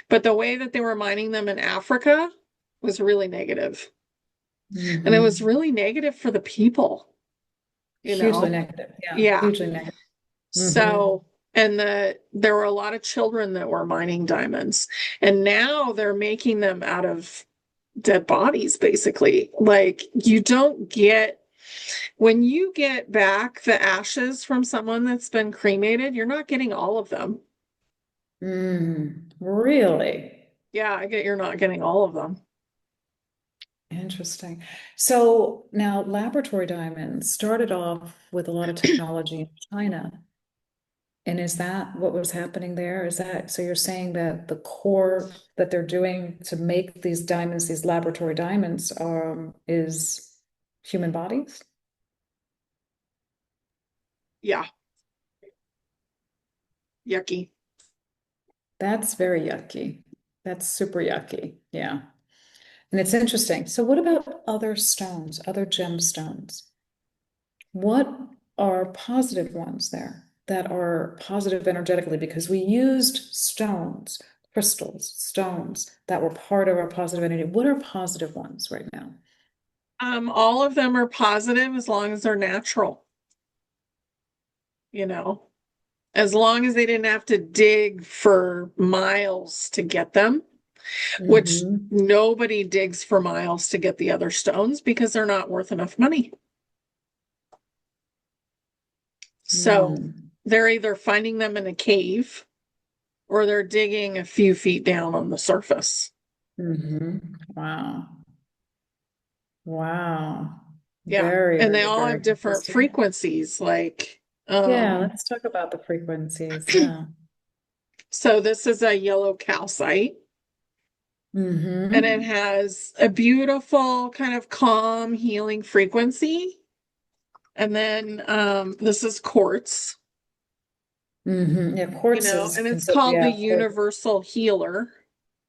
Speaker 2: But the way that they were mining them in Africa was really negative. And it was
Speaker 1: Mm-hmm.
Speaker 2: really negative for the people, you
Speaker 1: Hugely
Speaker 2: know?
Speaker 1: negative. Yeah,
Speaker 2: Yeah.
Speaker 1: hugely negative. Mm-hmm.
Speaker 2: So, and there were a lot of children that were mining diamonds. And now they're making them out of dead bodies, basically. Like you don't get when you get back the ashes from someone that's been cremated, you're not getting all of them.
Speaker 1: Really
Speaker 2: Yeah, I get you're not getting all of them.
Speaker 1: interesting. So now laboratory diamonds started off with a lot of technology in China. And is that what was happening there? Is that so you're saying that the core that they're doing to make these diamonds, these laboratory diamonds, is human bodies?
Speaker 2: Yeah, yucky.
Speaker 1: That's very yucky. That's super yucky. Yeah. And it's interesting. So what about other stones, other gemstones? What are positive ones there that are positive energetically? Because we used stones, crystals, stones that were part of our positive energy. What are positive ones right now?
Speaker 2: All of them are positive as long as they're natural, you know. As long as they didn't have to dig for miles to get them, which
Speaker 1: Mm-hmm.
Speaker 2: nobody digs for miles to get the other stones because they're not worth enough money. So
Speaker 1: Mm.
Speaker 2: they're either finding them in a cave or they're digging a few feet down on the surface.
Speaker 1: Mm-hmm. Wow. Wow.
Speaker 2: Yeah.
Speaker 1: Very,
Speaker 2: And they
Speaker 1: very,
Speaker 2: all
Speaker 1: very
Speaker 2: have different
Speaker 1: interesting.
Speaker 2: frequencies. Like
Speaker 1: Yeah,
Speaker 2: Um,
Speaker 1: let's talk about the frequencies. Yeah.
Speaker 2: so this is a yellow calcite, and it
Speaker 1: Mm-hmm.
Speaker 2: has a beautiful kind of calm, healing frequency. And then this is quartz,
Speaker 1: Mm-hmm. Yeah, quartz is
Speaker 2: and it's
Speaker 1: considered,
Speaker 2: called the
Speaker 1: yeah, quartz.
Speaker 2: universal healer.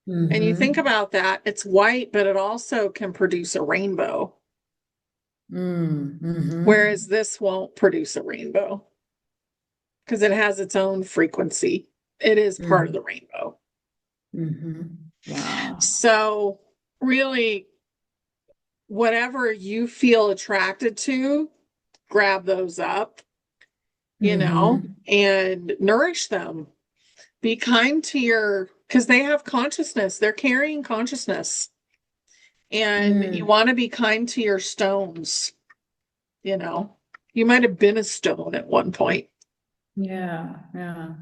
Speaker 2: And you think
Speaker 1: Mm-hmm.
Speaker 2: about that, it's white, but it also can produce a rainbow,
Speaker 1: Mm-hmm.
Speaker 2: whereas this won't produce a rainbow because it has its own frequency. It is part of
Speaker 1: Mm-hmm.
Speaker 2: the rainbow.
Speaker 1: Mm-hmm. Wow.
Speaker 2: So, really, whatever you feel attracted to, grab those up,
Speaker 1: Mm-hmm.
Speaker 2: and nourish them. Be kind to because they have consciousness, they're carrying consciousness. And you
Speaker 1: Mm.
Speaker 2: want to be kind to your stones, you know. You might have been a stone at one point.
Speaker 1: Yeah, yeah.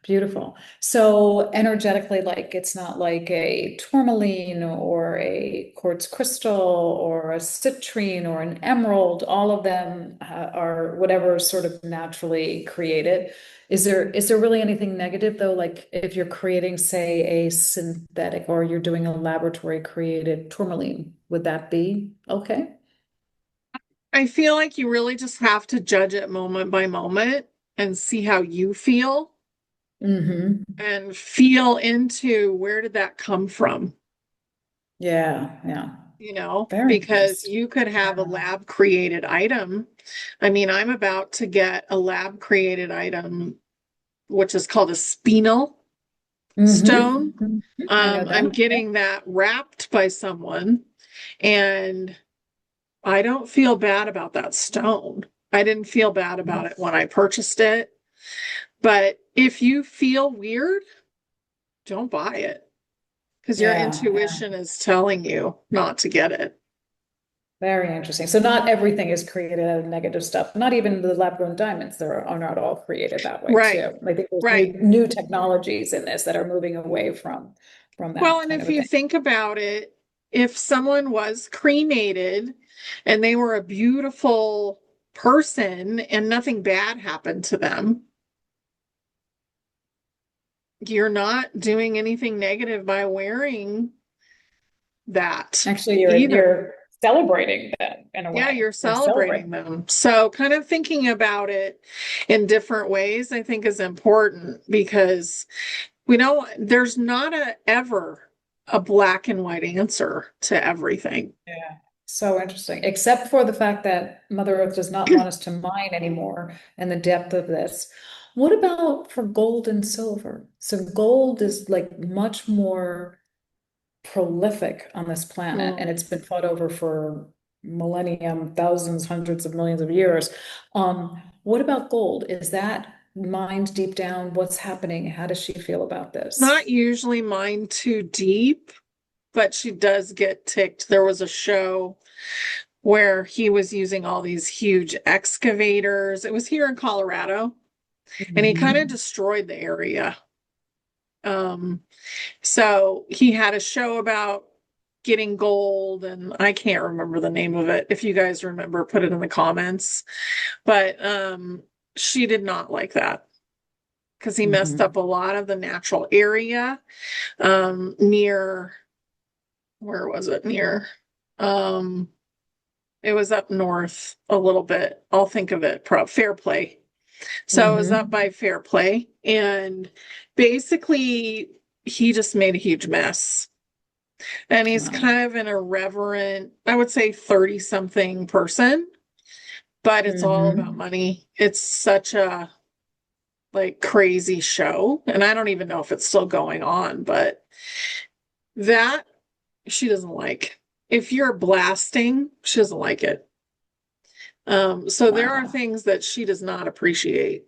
Speaker 1: Beautiful. So energetically, like it's not like a tourmaline or a quartz crystal or a citrine or an emerald. All of them are whatever sort of naturally created. Is there really anything negative though? Like if you're creating, say, a synthetic or you're doing a laboratory created tourmaline, would that be okay?
Speaker 2: I feel like you really just have to judge it moment by moment and see how you feel
Speaker 1: Mm-hmm.
Speaker 2: and feel into where did that come from,
Speaker 1: Yeah, yeah. Very
Speaker 2: because
Speaker 1: interesting.
Speaker 2: you could have a
Speaker 1: Yeah.
Speaker 2: lab created item. I mean, I'm about to get a lab created item, which is called a spinel stone.
Speaker 1: Mm-hmm. I know
Speaker 2: I'm
Speaker 1: that. Yeah.
Speaker 2: getting that wrapped by someone, and I don't feel bad about that stone. I didn't feel bad about it when I purchased it. But if you feel weird, don't buy it because your
Speaker 1: Yeah, yeah.
Speaker 2: intuition is telling you not to get it.
Speaker 1: Very interesting. So not everything is created out of negative stuff. Not even the lab-grown diamonds are not all created that way
Speaker 2: Right,
Speaker 1: too. I think there's
Speaker 2: right.
Speaker 1: new technologies in this that are moving away from
Speaker 2: Well,
Speaker 1: that
Speaker 2: and
Speaker 1: kind
Speaker 2: if
Speaker 1: of a
Speaker 2: you
Speaker 1: thing.
Speaker 2: think about it, if someone was cremated and they were a beautiful person and nothing bad happened to them, you're not doing anything negative by wearing that
Speaker 1: Actually,
Speaker 2: either.
Speaker 1: you're celebrating that in a
Speaker 2: Yeah,
Speaker 1: way.
Speaker 2: you're
Speaker 1: You're
Speaker 2: celebrating
Speaker 1: celebrating.
Speaker 2: them. So, kind of thinking about it in different ways, I think is important because we know there's not ever a black and white answer to everything.
Speaker 1: Yeah. So interesting. Except for the fact that Mother Earth does not want us to mine anymore and the depth of this. What about for gold and silver? So gold is like much more prolific on this planet, and
Speaker 2: Mm.
Speaker 1: it's been fought over for millennium, thousands, hundreds of millions of years. What about gold? Is that mined deep down? What's happening? How does she feel about
Speaker 2: Not
Speaker 1: this?
Speaker 2: usually mine too deep, but she does get ticked. There was a show where he was using all these huge excavators. It was here in Colorado, and he kind of
Speaker 1: Mhm.
Speaker 2: destroyed the area. Um, so he had a show about getting gold, and I can't remember the name of it. If you guys remember, put it in the comments. But she did not like that because he messed up
Speaker 1: Mhm.
Speaker 2: a lot of the natural area near, where was it? Near, um, it was up north a little bit. I'll think of it. Fair Play. So it was up
Speaker 1: Mhm.
Speaker 2: by Fair Play, and basically he just made a huge mess. And he's
Speaker 1: Wow.
Speaker 2: kind of an irreverent, I would say 30 something person, but it's all about
Speaker 1: Mhm.
Speaker 2: money. It's such a like crazy show. And I don't even know if it's still going on, but that she doesn't like. If you're blasting, she doesn't like it. So there are
Speaker 1: Wow.
Speaker 2: things that she does not appreciate.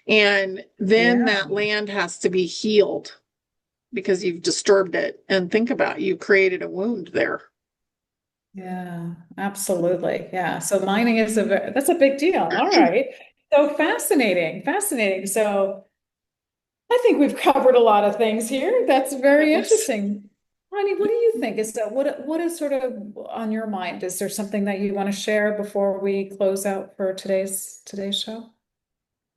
Speaker 2: And then
Speaker 1: Yeah.
Speaker 2: that land has to be healed because you've disturbed it. And think about it, you created a wound there.
Speaker 1: Yeah, absolutely. Yeah. So mining is that's a big deal. All right. So fascinating, fascinating. So I think we've covered a lot of things here. That's very
Speaker 2: Yes.
Speaker 1: interesting. Ronnie, what do you think? Is that what is sort of on your mind? Is there something that you want to share before we close out for today's show?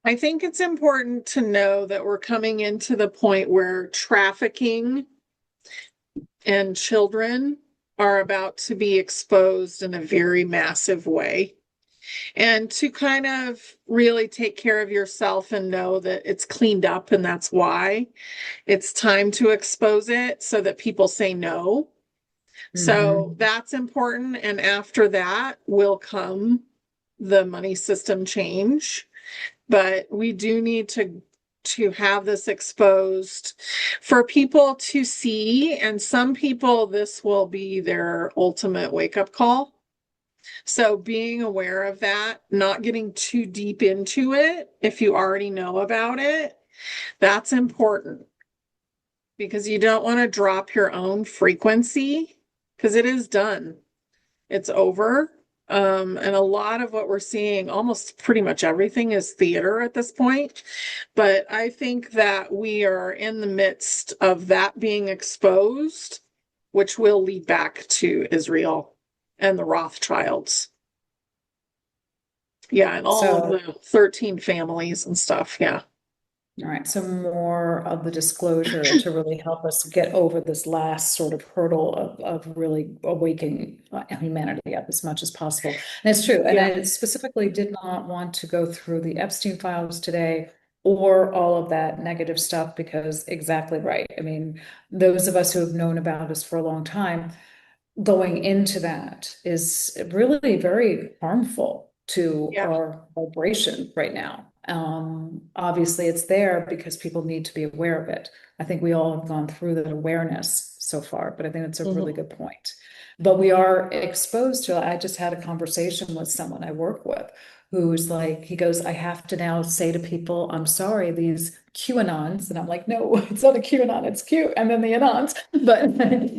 Speaker 2: I think it's important to know that we're coming into the point where trafficking and children are about to be exposed in a very massive way. And to kind of really take care of yourself and know that it's cleaned up and that's why it's time to expose it so that people say no. So
Speaker 1: Hmm.
Speaker 2: that's important. And after that will come the money system change. But we do need to have this exposed for people to see. And some people, this will be their ultimate wake-up call. So being aware of that, not getting too deep into it if you already know about it, that's important because you don't want to drop your own frequency because it is done. It's over. And a lot of what we're seeing, almost pretty much everything is theater at this point. But I think that we are in the midst of that being exposed, which will lead back to Israel and the Rothschilds. Yeah, and all of
Speaker 1: So,
Speaker 2: the 13 families and stuff. Yeah.
Speaker 1: all right, so more of the disclosure to really help us get over this last sort of hurdle of really awakening humanity up as much as possible. And it's true. And
Speaker 2: Yeah.
Speaker 1: I specifically did not want to go through the Epstein files today or all of that negative stuff because exactly right. I mean, those of us who have known about this for a long time, going into that is really very harmful to
Speaker 2: Yeah.
Speaker 1: our vibration right now. Obviously, it's there because people need to be aware of it. I think we all have gone through that awareness so far, but I think that's a really
Speaker 2: Mhm.
Speaker 1: good point. But we are exposed to, I just had a conversation with someone I work with who's like, he goes, I have to now say to people, I'm sorry, these QAnons. And I'm like, no, it's not a QAnon, it's Q. And then the Anons. But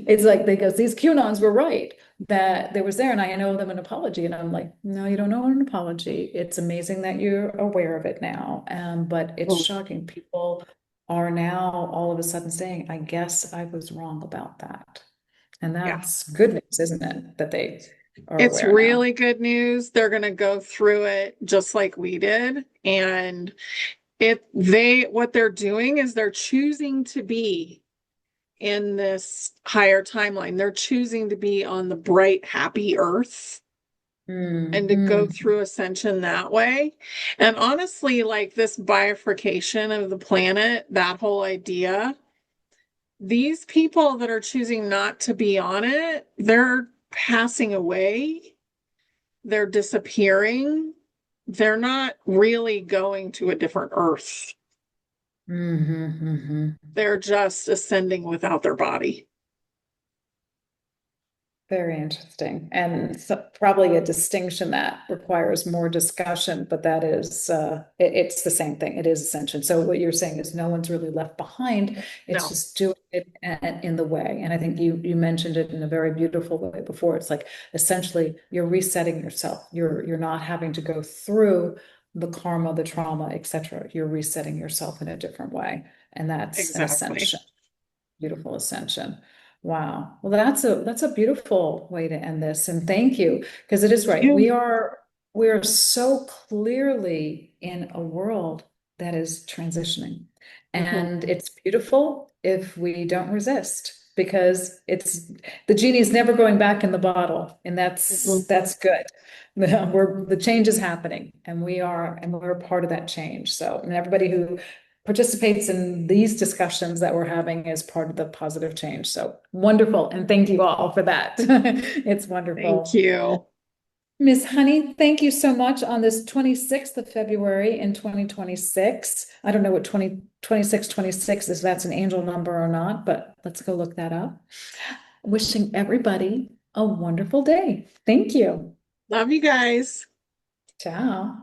Speaker 1: it's like, they goes, these QAnons were right that they was there. And I owe them an apology. And I'm like, no, you don't owe an apology. It's amazing that you're aware of it now. But it's
Speaker 2: Mhm.
Speaker 1: shocking. People are now all of a sudden saying, I guess I was wrong about that. And
Speaker 2: Yeah.
Speaker 1: that's good news, isn't it? That they are
Speaker 2: It's
Speaker 1: aware now.
Speaker 2: really good news. They're going to go through it just like we did. And what they're doing is they're choosing to be in this higher timeline. They're choosing to be on the bright, happy earth and to go
Speaker 1: Hmm.
Speaker 2: through ascension that way. And honestly, like this bifurcation of the planet, that whole idea, these people that are choosing not to be on it, they're passing away, they're disappearing, they're not really going to a different earth.
Speaker 1: Hmm.
Speaker 2: They're just ascending without their body.
Speaker 1: Very interesting. And so probably a distinction that requires more discussion, but that is, it's the same thing. It is ascension. So what you're saying is no one's really left behind. It's
Speaker 2: No,
Speaker 1: just doing it in the way. And I think you mentioned it in a very beautiful way before. It's like essentially you're resetting yourself. You're not having to go through the karma, the trauma, etc. You're resetting yourself in a different way. And that's an
Speaker 2: exactly.
Speaker 1: ascension. Beautiful ascension. Wow. Well, that's a beautiful way to end this. And thank you, because it is
Speaker 2: Thank
Speaker 1: right.
Speaker 2: you.
Speaker 1: We are so clearly in a world that is transitioning.
Speaker 2: Mhm.
Speaker 1: And it's beautiful if we don't resist, because it's the genie's never going back in the bottle, and that's
Speaker 2: Mhm.
Speaker 1: that's good. The change is happening, and we're a part of that change. So, and everybody who participates in these discussions that we're having as part of the positive change. So wonderful. And thank you all for that. It's
Speaker 2: Thank
Speaker 1: wonderful.
Speaker 2: you.
Speaker 1: Miss Honey, thank you so much on this 26th of February in 2026. I don't know what 26 is, that's an angel number or not, but let's go look that up. Wishing everybody a wonderful day. Thank you.
Speaker 2: Love you guys.
Speaker 1: Ciao.